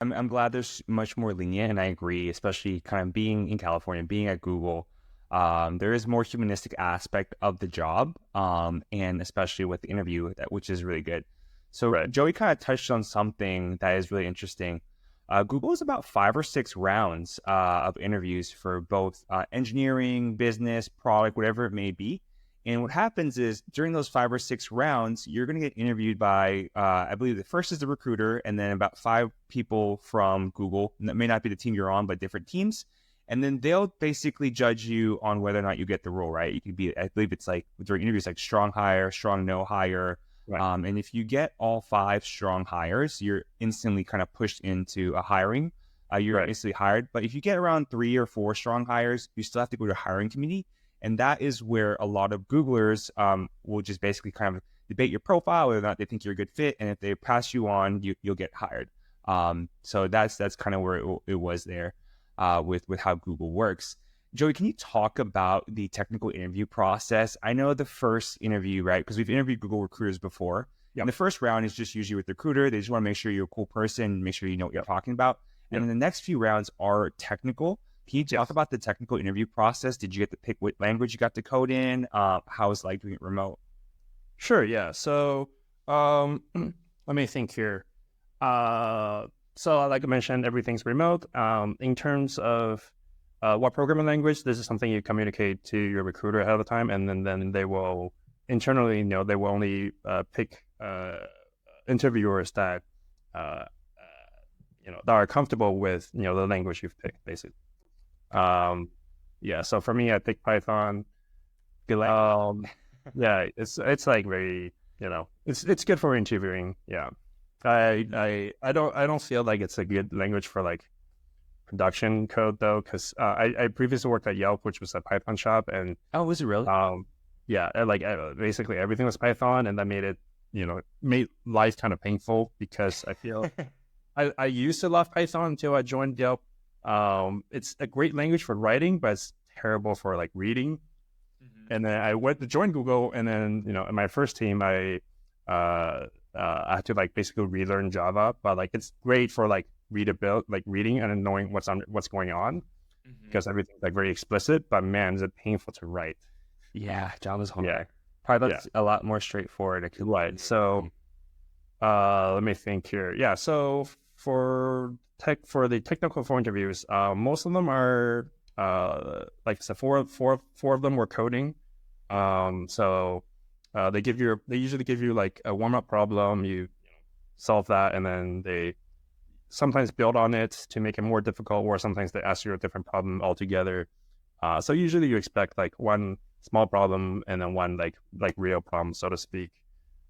I'm glad there's much more lenient, and I agree, especially kind of being in California, being at Google. There is more humanistic aspect of the job, and especially with the interview, which is really good. So Right. Joey kind of touched on something that is really interesting. Google is about 5 or 6 rounds of interviews for both engineering, business, product, whatever it may be. And what happens is during those 5 or 6 rounds, you're going to get interviewed by, I believe the first is the recruiter, and then about 5 people from Google. And that may not be the team you're on, but different teams. And then they'll basically judge you on whether or not you get the role, right? You could be, I believe it's like during interviews, like strong hire, strong no hire. Right. And if you get all 5 strong hires, you're instantly kind of pushed into a hiring. You're Right. instantly hired. But if you get around 3 or 4 strong hires, you still have to go to a hiring committee. And that is where a lot of Googlers will just basically kind of debate your profile, whether or not they think you're a good fit. And if they pass you on, you'll get hired. So that's kind of where it was there with how Google works. Joey, can you talk about the technical interview process? I know the first interview, right? Because we've interviewed Google recruiters before. And Yep. the first round is just usually with the recruiter. They just want to make sure you're a cool person, make sure you know what you're Yep. talking about. And Yep. then the next few rounds are technical. Can you talk Yes. about the technical interview process? Did you get to pick what language you got to code in? How was it like doing it remote? Sure. Yeah. So, let me think here. So like I mentioned, everything's remote. In terms of what programming language, this is something you communicate to your recruiter ahead of time, and then they will internally, they will only pick interviewers that uh, that are comfortable with the language you've picked, basically. Um, yeah. So for me, I picked Python. Good language. Yeah, it's like very, it's good for interviewing. Yeah. I don't feel like it's a good language for like production code though, because I previously worked at Yelp, which was a Python shop, and Oh, was it really? yeah, basically everything was Python, and that made life kind of painful because I feel I used to love Python until I joined Yelp. It's a great language for writing, but it's terrible for like reading. Mhm. And then I went to join Google, and then in my first team, I had to like basically relearn Java, but like it's great for like reading and then knowing what's going on Mhm. because everything's like very explicit. But man, is it painful to write? Yeah, Java's Yeah, hard. Probably yeah, that's a lot more straightforward. It could right. So let me think here. Yeah, so for the technical phone interviews, most of them are like I said, four of them were coding. So they usually give you like a warm up problem. You solve that, and then they sometimes build on it to make it more difficult, or sometimes they ask you a different problem altogether. So usually you expect like one small problem and then one like real problem, so to speak.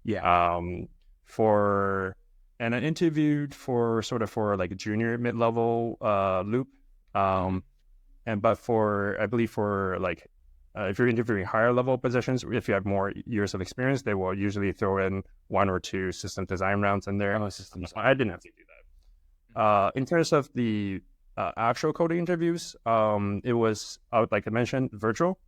Yeah. Um, for and I interviewed for sort of for like a junior mid level loop. Mhm. Um, but for I believe for like if you're interviewing higher level positions, if you have more years of experience, they will usually throw in one or two system design rounds in there. Oh, system design. I didn't have to do that. In terms of the actual coding interviews, it was like I mentioned, virtual.